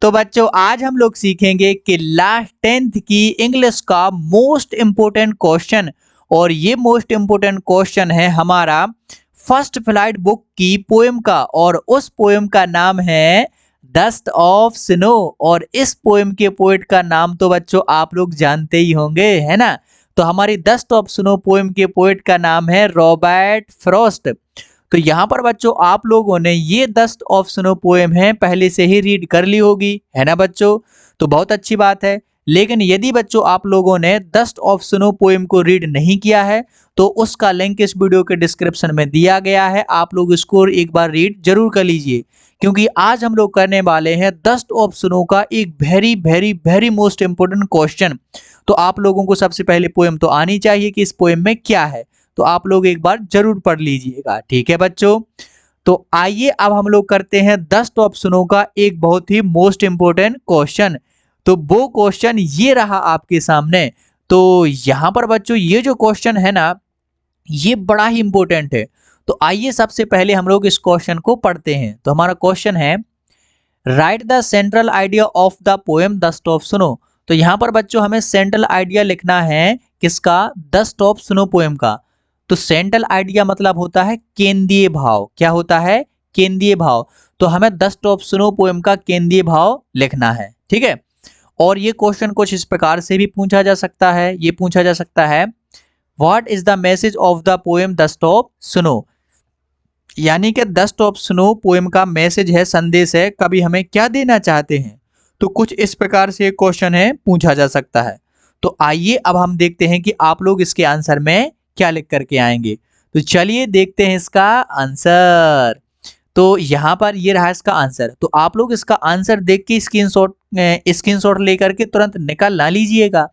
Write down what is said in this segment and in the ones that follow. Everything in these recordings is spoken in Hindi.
तो बच्चों आज हम लोग सीखेंगे कि लास्ट 10th की इंग्लिश का मोस्ट इम्पोर्टेंट क्वेश्चन। और ये मोस्ट इम्पोर्टेंट क्वेश्चन है हमारा फर्स्ट फ्लाइट बुक की पोएम का, और उस पोएम का नाम है डस्ट ऑफ स्नो। और इस पोएम के पोएट का नाम तो बच्चों आप लोग जानते ही होंगे, है ना। तो हमारी डस्ट ऑफ स्नो पोएम के पोएट का नाम है रॉबर्ट फ्रॉस्ट। तो यहाँ पर बच्चों आप लोगों ने ये डस्ट ऑफ स्नो पोएम है पहले से ही रीड कर ली होगी, है ना बच्चों। तो बहुत अच्छी बात है। लेकिन यदि बच्चों आप लोगों ने डस्ट ऑफ स्नो पोएम को रीड नहीं किया है तो उसका लिंक इस वीडियो के डिस्क्रिप्शन में दिया गया है, आप लोग इसको एक बार रीड जरूर कर लीजिए। क्योंकि आज हम लोग करने वाले हैं डस्ट ऑफ स्नो का एक very very very most important question. तो आप लोगों को सबसे पहले पोएम तो आनी चाहिए कि इस पोएम में क्या है, तो आप लोग एक बार जरूर पढ़ लीजिएगा, ठीक है बच्चों। तो आइए अब हम लोग करते हैं डस्ट ऑफ स्नो का एक बहुत ही मोस्ट इंपोर्टेंट क्वेश्चन। तो वो क्वेश्चन ये रहा आपके सामने। तो यहाँ पर बच्चों ये जो क्वेश्चन है ना, ये बड़ा ही इंपॉर्टेंट है। तो आइए सबसे पहले हम लोग इस क्वेश्चन को पढ़ते हैं। तो हमारा क्वेश्चन है right the central idea of the poem dust of snow. तो यहाँ पर बच्चों हमें सेंट्रल आइडिया लिखना है किसका, डस्ट ऑफ स्नो पोएम का। तो सेंट्रल आइडिया मतलब होता है केंद्रीय भाव। क्या होता है, केंद्रीय भाव। तो हमें डस्ट ऑफ स्नो पोएम का केंद्रीय भाव लिखना है, ठीक है। और ये क्वेश्चन कुछ इस प्रकार से भी पूछा जा सकता है, ये पूछा जा सकता है what is the message of the poem dust of snow. यानी कि डस्ट ऑफ स्नो पोएम का मैसेज है, संदेश है, कभी हमें क्या देना चाहते हैं। तो कुछ इस प्रकार से क्वेश्चन है पूछा जा सकता है। तो आइए अब हम देखते हैं कि आप लोग इसके आंसर में क्या लिख करके आएंगे। तो चलिए देखते हैं इसका आंसर। तो यहाँ पर ये रहा इसका आंसर। तो आप लोग इसका आंसर देख के स्क्रीनशॉट लेकर के तुरंत निकाल ना लीजिएगा,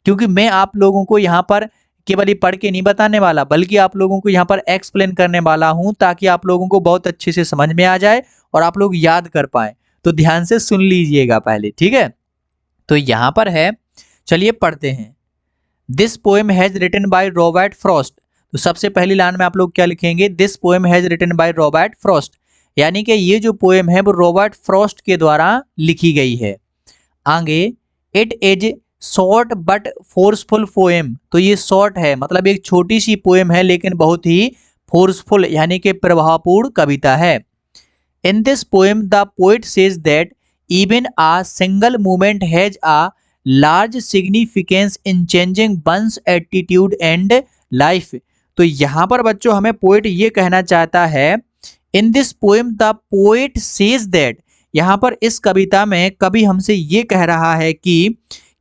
क्योंकि मैं आप लोगों को यहाँ पर केवल ये पढ़ के नहीं बताने वाला, बल्कि आप लोगों को यहाँ पर एक्सप्लेन करने वाला हूँ ताकि आप लोगों को बहुत अच्छे से समझ में आ जाए और आप लोग याद कर पाए। तो ध्यान से सुन लीजिएगा पहले, ठीक है। तो यहाँ पर है, चलिए पढ़ते हैं। This poem has written by Robert Frost. तो सबसे पहली लाइन में आप लोग क्या लिखेंगे, this poem has written by Robert Frost. यानी कि ये जो पोएम है वो रॉबर्ट फ्रॉस्ट के द्वारा लिखी गई है। आगे it is short but forceful poem. तो ये शॉर्ट है मतलब एक छोटी सी पोएम है, लेकिन बहुत ही फोर्सफुल यानी कि प्रभावपूर्ण कविता है। In this poem the poet says that even a single movement has a large significance in changing one's attitude and life. तो यहाँ पर बच्चों हमें पोएट ये कहना चाहता है, in this poem the poet says that, यहाँ पर इस कविता में कवि हमसे ये कह रहा है कि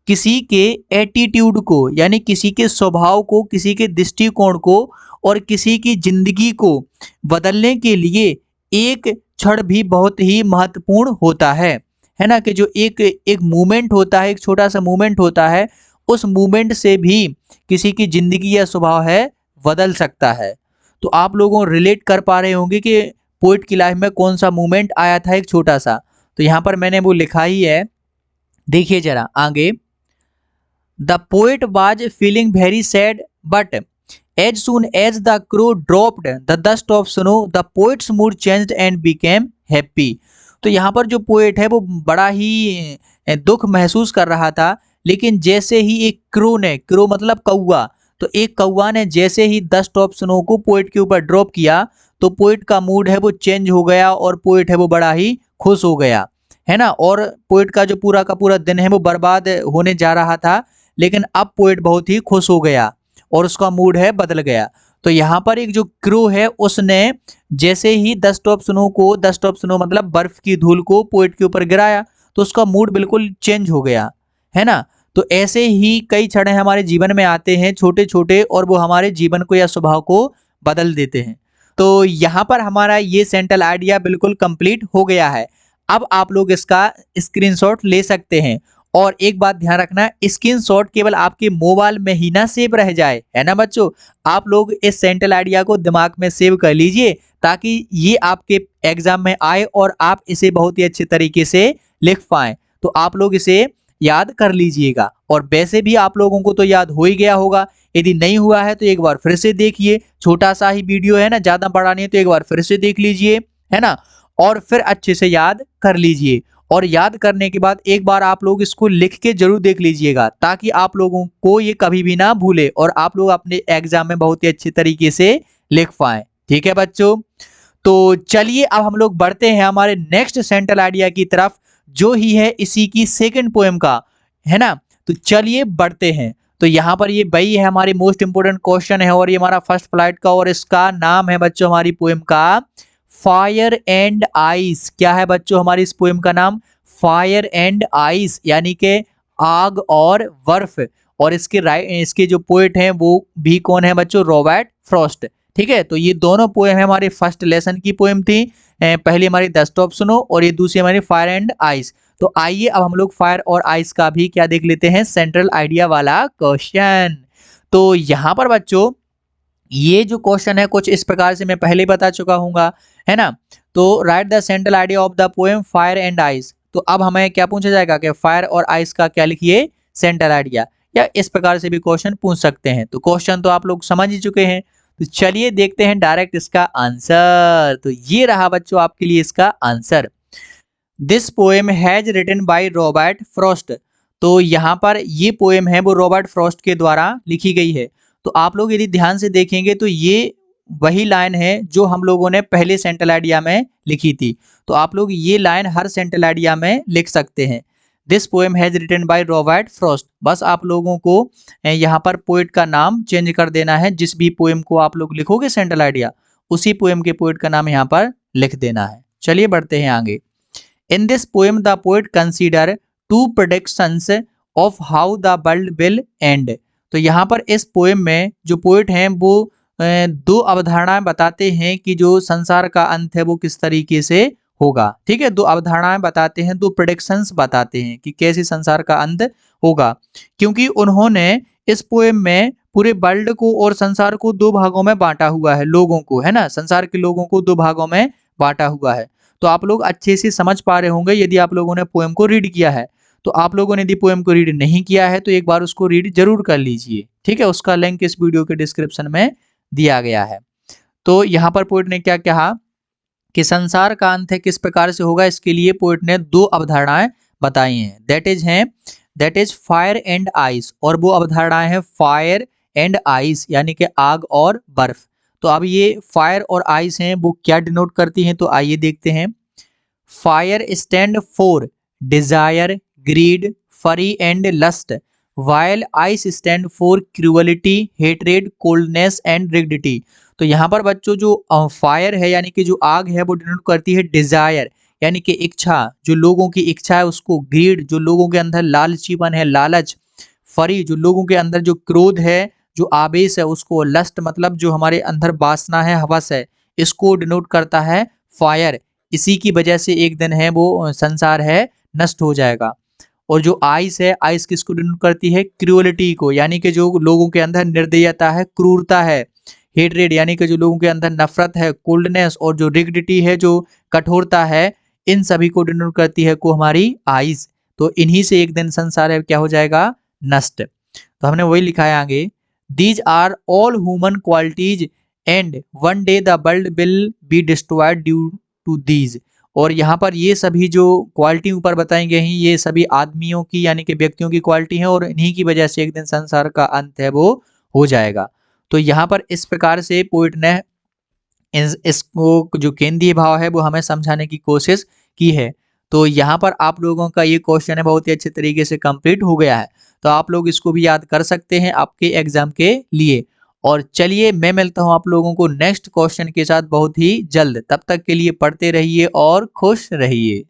किसी के एटीट्यूड को यानी किसी के स्वभाव को, किसी के दृष्टिकोण को और किसी की जिंदगी को बदलने के लिए एक क्षण भी बहुत ही महत्वपूर्ण होता है ना। कि जो एक मूवमेंट होता है, एक छोटा सा मूवमेंट होता है, उस मूवमेंट से भी किसी की जिंदगी या स्वभाव है बदल सकता है। तो आप लोगों रिलेट कर पा रहे होंगे कि पोएट की लाइफ में कौन सा मूवमेंट आया था, एक छोटा सा। तो यहाँ पर मैंने वो लिखा ही है, देखिए जरा आगे। The poet was feeling very sad but as soon as the crow dropped the dust of snow the poet's mood changed and became happy. तो यहाँ पर जो पोएट है वो बड़ा ही दुख महसूस कर रहा था, लेकिन जैसे ही एक क्रो ने, क्रो मतलब कौवा, तो एक कौवा ने जैसे ही डस्ट ऑफ स्नो को पोएट के ऊपर ड्रॉप किया तो पोएट का मूड है वो चेंज हो गया और पोएट है वो बड़ा ही खुश हो गया, है ना। और पोएट का जो पूरा का पूरा दिन है वो बर्बाद होने जा रहा था, लेकिन अब पोएट बहुत ही खुश हो गया और उसका मूड है बदल गया। तो यहाँ पर एक जो क्रो है उसने जैसे ही डस्ट ऑफ स्नो को, डस्ट ऑफ स्नो मतलब बर्फ की धूल को पोएट के ऊपर गिराया तो उसका मूड बिल्कुल चेंज हो गया, है ना। तो ऐसे ही कई क्षण हमारे जीवन में आते हैं छोटे छोटे, और वो हमारे जीवन को या स्वभाव को बदल देते हैं। तो यहाँ पर हमारा ये सेंट्रल आइडिया बिल्कुल कंप्लीट हो गया है। अब आप लोग इसका स्क्रीनशॉट ले सकते हैं। और एक बात ध्यान रखना, स्क्रीनशॉट केवल आपके मोबाइल में ही ना सेव रह जाए, है ना बच्चों। आप लोग इस सेंट्रल आइडिया को दिमाग में सेव कर लीजिए ताकि ये आपके एग्जाम में आए और आप इसे बहुत ही अच्छे तरीके से लिख पाएं। तो आप लोग इसे याद कर लीजिएगा। और वैसे भी आप लोगों को तो याद हो ही गया होगा, यदि नहीं हुआ है तो एक बार फिर से देखिए, छोटा सा ही वीडियो है ना, ज्यादा बड़ा नहीं है, तो एक बार फिर से देख लीजिए, है ना, और फिर अच्छे से याद कर लीजिए। और याद करने के बाद एक बार आप लोग इसको लिख के जरूर देख लीजिएगा, ताकि आप लोगों को ये कभी भी ना भूले और आप लोग अपने एग्जाम में बहुत ही अच्छे तरीके से लिख पाए। ठीक है बच्चों, तो चलिए अब हम लोग बढ़ते हैं हमारे नेक्स्ट सेंट्रल आइडिया की तरफ, जो ही है इसी की सेकंड पोएम का, है ना। तो चलिए बढ़ते हैं। तो यहाँ पर ये वही है हमारी मोस्ट इंपोर्टेंट क्वेश्चन है और ये हमारा फर्स्ट फ्लाइट का, और इसका नाम है बच्चों हमारी पोएम का फायर एंड आइस। क्या है बच्चों हमारी इस पोएम का नाम? फायर एंड आइस, यानी कि आग और बर्फ। और इसके जो पोएट हैं वो भी कौन है बच्चों? Robert Frost. ठीक है, तो ये दोनों पोएम है हमारे फर्स्ट लेसन की पोएम थी। पहली हमारी द स्टॉप सुनो और ये दूसरी हमारी फायर एंड आइस। तो आइए अब हम लोग फायर और आइस का भी क्या देख लेते हैं, सेंट्रल आइडिया वाला क्वेश्चन। तो यहाँ पर बच्चों ये जो क्वेश्चन है कुछ इस प्रकार से मैं पहले ही बता चुका हूँ, है ना। तो right the central idea of the poem fire and ice. तो अब हमें क्या पूछा जाएगा कि फायर और आइस का क्या लिखिए, सेंट्रल आइडिया, या इस प्रकार से भी क्वेश्चन पूछ सकते हैं। तो क्वेश्चन तो आप लोग समझ ही चुके हैं, तो चलिए देखते हैं डायरेक्ट इसका आंसर। तो ये रहा बच्चों आपके लिए इसका answer. This poem has written by Robert Frost. तो यहाँ पर ये पोएम है वो रॉबर्ट फ्रॉस्ट के द्वारा लिखी गई है। तो आप लोग यदि ध्यान से देखेंगे तो ये वही लाइन है जो हम लोगों ने पहले सेंट्रल आइडिया में लिखी थी। तो आप लोग ये लाइन हर सेंट्रल आइडिया में लिख सकते हैं। This poem has written by Robert Frost. बस आप लोगों को यहाँ पर पोएट का नाम चेंज कर देना है। जिस भी पोएम को आप लोग लिखोगे सेंट्रल आइडिया, उसी पोएम के पोएट का नाम यहाँ पर लिख देना है। चलिए बढ़ते हैं आगे। In this poem, the poet consider two predictions of how the world will end. तो यहाँ पर इस पोएम में जो पोएट हैं वो दो अवधारणाएं बताते हैं कि जो संसार का अंत है वो किस तरीके से होगा। ठीक है, दो अवधारणाएं बताते हैं, दो प्रेडिक्शंस बताते हैं कि कैसे संसार का अंत होगा। क्योंकि उन्होंने इस पोएम में पूरे वर्ल्ड को और संसार को दो भागों में बांटा हुआ है, लोगों को, है ना, संसार के लोगों को दो भागों में बांटा हुआ है। तो आप लोग अच्छे से समझ पा रहे होंगे यदि आप लोगों ने पोएम को रीड किया है। तो आप लोगों ने यदि पोएम को रीड नहीं किया है तो एक बार उसको रीड जरूर कर लीजिए। ठीक है, उसका लिंक इस वीडियो के डिस्क्रिप्शन में दिया गया है। तो यहाँ पर पोएट ने क्या कहा कि संसार का अंत है किस प्रकार से होगा, इसके लिए पोएट ने दो अवधारणाएं बताई हैं। That is fire and ice. और वो अवधारणाएं हैं फायर एंड आइस, यानी कि आग और बर्फ। तो अब ये फायर और आइस हैं वो क्या डिनोट करती हैं, तो आइए देखते हैं। Fire stand for desire, greed, fury and lust, while ice stand for cruelty, hatred, coldness and rigidity. तो यहाँ पर बच्चों जो फायर है यानी कि जो आग है वो डिनोट करती है डिजायर, यानी कि इच्छा, जो लोगों की इच्छा है उसको, ग्रीड, जो लोगों के अंदर लालचीपन है, लालच, फरी, जो लोगों के अंदर जो क्रोध है, जो आवेश है उसको, लस्ट मतलब जो हमारे अंदर वासना है, हवस है, इसको डिनोट करता है फायर। इसी की वजह से एक दिन है वो संसार है नष्ट हो जाएगा। और जो आइस है, आइस किसको डिनोट करती है? क्रूअलिटी को, यानी कि जो लोगों के अंदर निर्दयता है, क्रूरता है। हेट्रेड यानी कि जो लोगों के अंदर नफरत है, कोल्डनेस, और जो रिगिडिटी है, जो कठोरता है, इन सभी को डिनोट करती है को हमारी आइस। तो इन्हीं से एक दिन संसार है क्या हो जाएगा? नष्ट। तो हमने वही लिखा है आगे, These are all human qualities and one day the world will be destroyed due to these। और यहाँ पर ये सभी जो क्वालिटी ऊपर बताई गई हैं ये सभी आदमियों की यानी कि व्यक्तियों की क्वालिटी है और इन्हीं की वजह से एक दिन संसार का अंत है वो हो जाएगा। तो यहाँ पर इस प्रकार से पोइट ने इसको जो केंद्रीय भाव है वो हमें समझाने की कोशिश की है। तो यहाँ पर आप लोगों का ये क्वेश्चन है बहुत ही अच्छे तरीके से कंप्लीट हो गया है। तो आप लोग इसको भी याद कर सकते हैं आपके एग्जाम के लिए। और चलिए मैं मिलता हूं आप लोगों को नेक्स्ट क्वेश्चन के साथ बहुत ही जल्द। तब तक के लिए पढ़ते रहिए और खुश रहिए।